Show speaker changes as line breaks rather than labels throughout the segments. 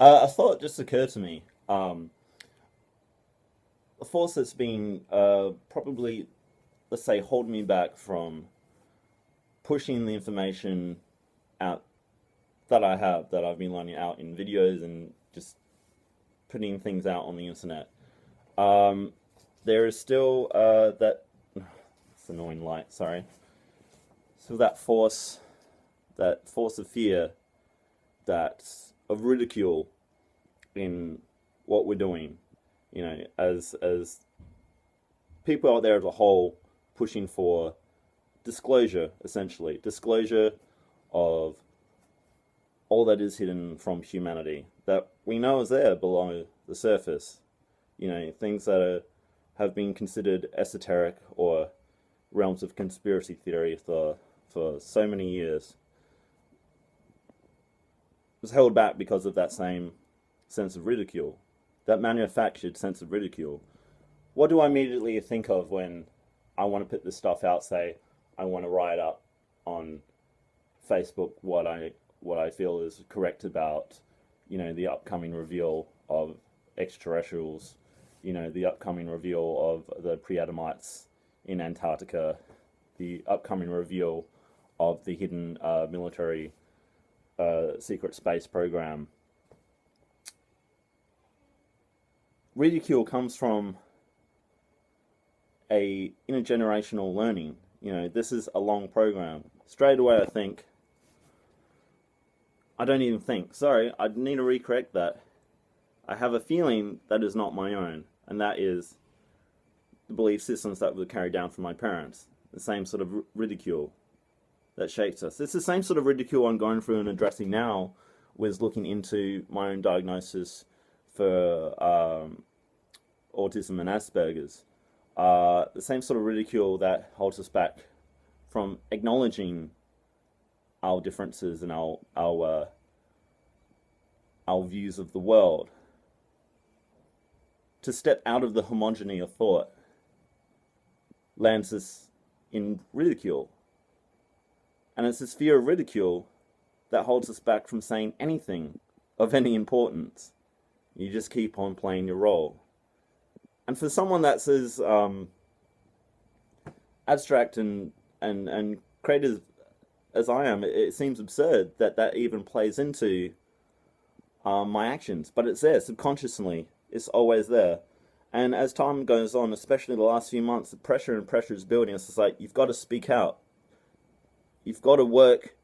A thought just occurred to me. A force that's been probably, let's say, holding me back from pushing the information out that I've been learning out in videos and just putting things out on the internet. Um, there is still that. It's annoying light. Sorry. So that force of fear, that of ridicule in what we're doing. You know, as people out there as a whole pushing for disclosure, essentially disclosure of all that is hidden from humanity that we know is there below the surface. You know, things that have been considered esoteric or realms of conspiracy theory for so many years was held back because of that same sense of ridicule, that manufactured sense of ridicule. What do I immediately think of when I want to put this stuff out? Say, I want to write up on Facebook what I feel is correct about, you know, the upcoming reveal of extraterrestrials, you know, the upcoming reveal of the pre-Adamites in Antarctica, the upcoming reveal of the hidden military secret space program. Ridicule comes from a intergenerational learning. You know, this is a long program. Straight away, I don't even think. Sorry, I need to recorrect that. I have a feeling that is not my own, and that is the belief systems that were carried down from my parents. The same sort of ridicule that shapes us. It's the same sort of ridicule I'm going through and addressing now with looking into my own diagnosis for autism and aspergers. The same sort of ridicule that holds us back from acknowledging our differences and our views of the world. To step out of the homogeny of thought lands us in ridicule. And it's this fear of ridicule that holds us back from saying anything of any importance. You just keep on playing your role. And for someone that's as abstract and creative as I am, it seems absurd that even plays into my actions. But it's there subconsciously. It's always there. And as time goes on, especially the last few months, the pressure is building. It's just like, you've got to speak out. You've got to work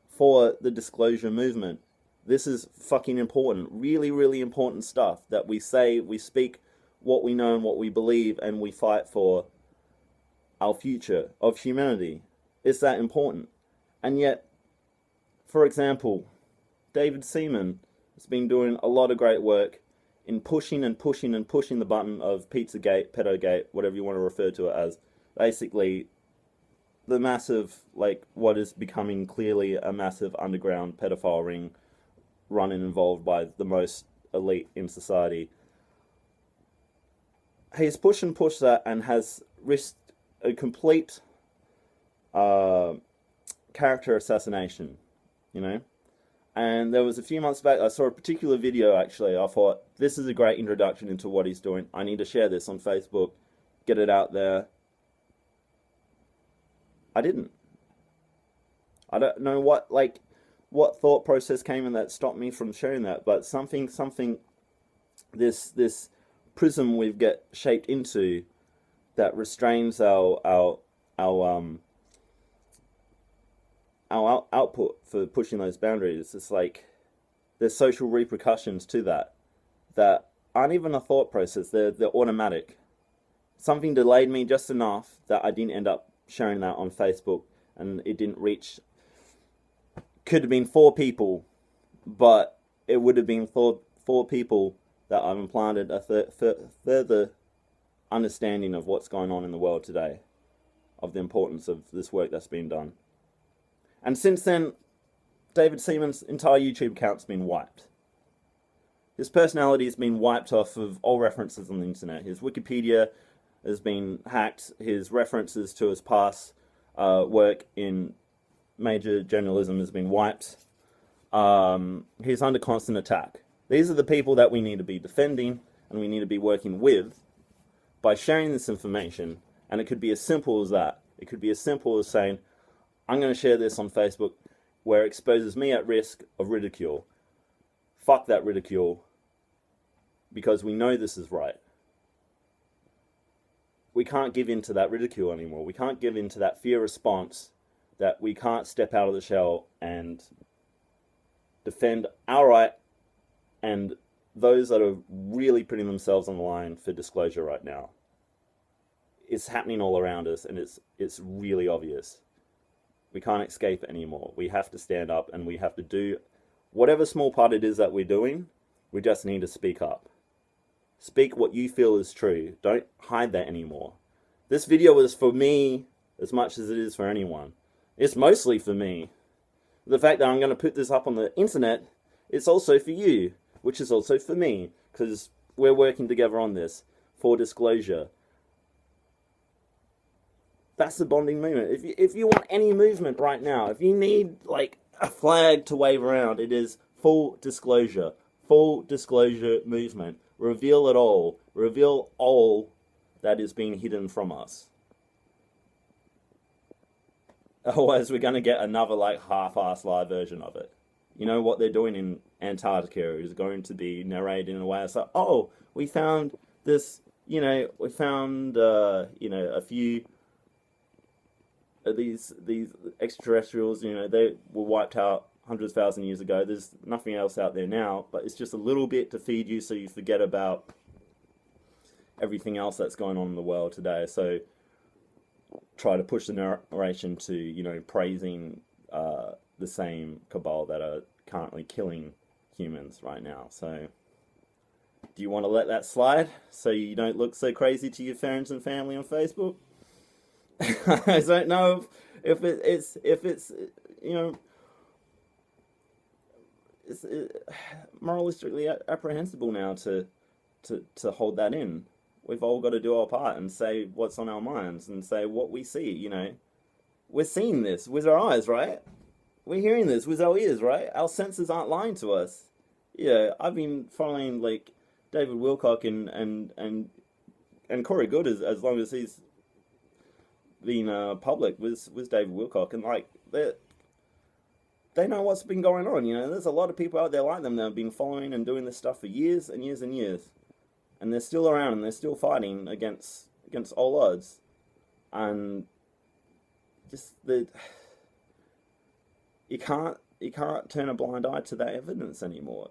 for the disclosure movement. This is fucking important. Really, really important stuff that we say, we speak what we know and what we believe, and we fight for our future of humanity. It's that important. And yet, for example, David Seaman has been doing a lot of great work in pushing and pushing and pushing the button of Pizzagate, Pedogate, whatever you want to refer to it as. Basically, the massive, like, what is becoming clearly a massive underground pedophile ring run and involved by the most elite in society. He's pushed and pushed that and has risked a complete character assassination, you know? And there was a few months back, I saw a particular video, actually. I thought, this is a great introduction into what he's doing. I need to share this on Facebook, get it out there. I didn't. I don't know what thought process came in that stopped me from sharing that, but something, this prism we've get shaped into that restrains our output for pushing those boundaries. It's like there's social repercussions to that aren't even a thought process. They're automatic. Something delayed me just enough that I didn't end up sharing that on Facebook, and it didn't reach. Could have been 4 people, but it would have been four people that I've implanted a further understanding of what's going on in the world today, of the importance of this work that's been done. And since then, David Seaman's entire YouTube account's been wiped. His personality has been wiped off of all references on the internet. His Wikipedia has been hacked. His references to his past work in major journalism has been wiped. He's under constant attack. These are the people that we need to be defending and we need to be working with by sharing this information. And it could be as simple as that. It could be as simple as saying, I'm going to share this on Facebook where it exposes me at risk of ridicule. Fuck that ridicule, because we know this is right. We can't give in to that ridicule anymore. We can't give in to that fear response that we can't step out of the shell and defend our right and those that are really putting themselves on the line for disclosure right now. It's happening all around us, and it's really obvious. We can't escape it anymore. We have to stand up, and we have to do whatever small part it is that we're doing. We just need to speak up. Speak what you feel is true. Don't hide that anymore. This video is for me as much as it is for anyone. It's mostly for me. The fact that I'm going to put this up on the internet, it's also for you, which is also for me, because we're working together on this for disclosure. That's the bonding movement. If you want any movement right now, if you need like a flag to wave around, it is full disclosure. Full disclosure movement. Reveal it all. Reveal all that is being hidden from us. Otherwise, we're going to get another like half-assed live version of it. You know what they're doing in Antarctica is going to be narrated in a way it's like, oh, we found this, we found, a few of these extraterrestrials, they were wiped out hundreds of thousands of years ago. There's nothing else out there now, but it's just a little bit to feed you so you forget about everything else that's going on in the world today. So try to push the narration to, praising the same cabal that are currently killing humans right now. So do you want to let that slide so you don't look so crazy to your friends and family on Facebook? I don't know if it's it's moralistically apprehensible now to hold that in. We've all got to do our part and say what's on our minds and say what we see. We're seeing this with our eyes, right? We're hearing this with our ears, right? Our senses aren't lying to us. Yeah, I've been following like David Wilcock and Corey Good as long as he's been public with David Wilcock, and like they know what's been going on. There's a lot of people out there like them that have been following and doing this stuff for years and years and years, and they're still around and they're still fighting against all odds, and just you can't turn a blind eye to that evidence anymore.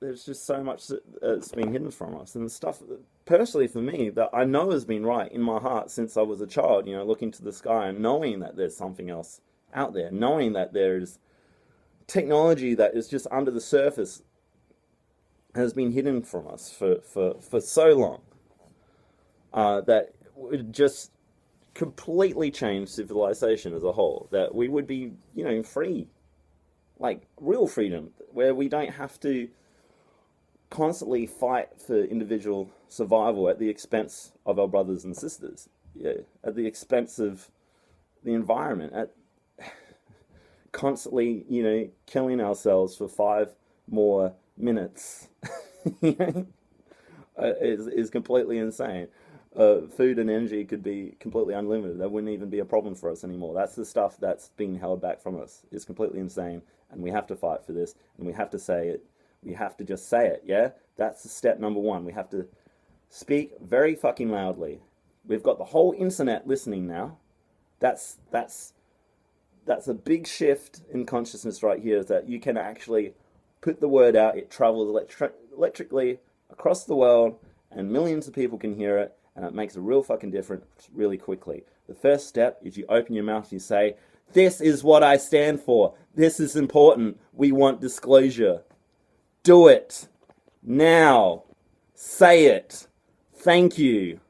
There's just so much that's been hidden from us, and stuff personally for me that I know has been right in my heart since I was a child, looking to the sky and knowing that there's something else out there, knowing that there's technology that is just under the surface has been hidden from us for so long, that would just completely change civilization as a whole, that we would be, free, like real freedom, where we don't have to constantly fight for individual survival at the expense of our brothers and sisters, at the expense of the environment, at constantly, killing ourselves for 5 more minutes, is completely insane. Food and energy could be completely unlimited. That wouldn't even be a problem for us anymore. That's the stuff that's being held back from us. It's completely insane, and we have to fight for this, and we have to say it. We have to just say it, yeah? That's step number 1. We have to speak very fucking loudly. We've got the whole internet listening now. That's a big shift in consciousness right here, is that you can actually put the word out. It travels electrically across the world, and millions of people can hear it, and it makes a real fucking difference really quickly. The first step is you open your mouth and you say, this is what I stand for. This is important. We want disclosure. Do it. Now. Say it. Thank you.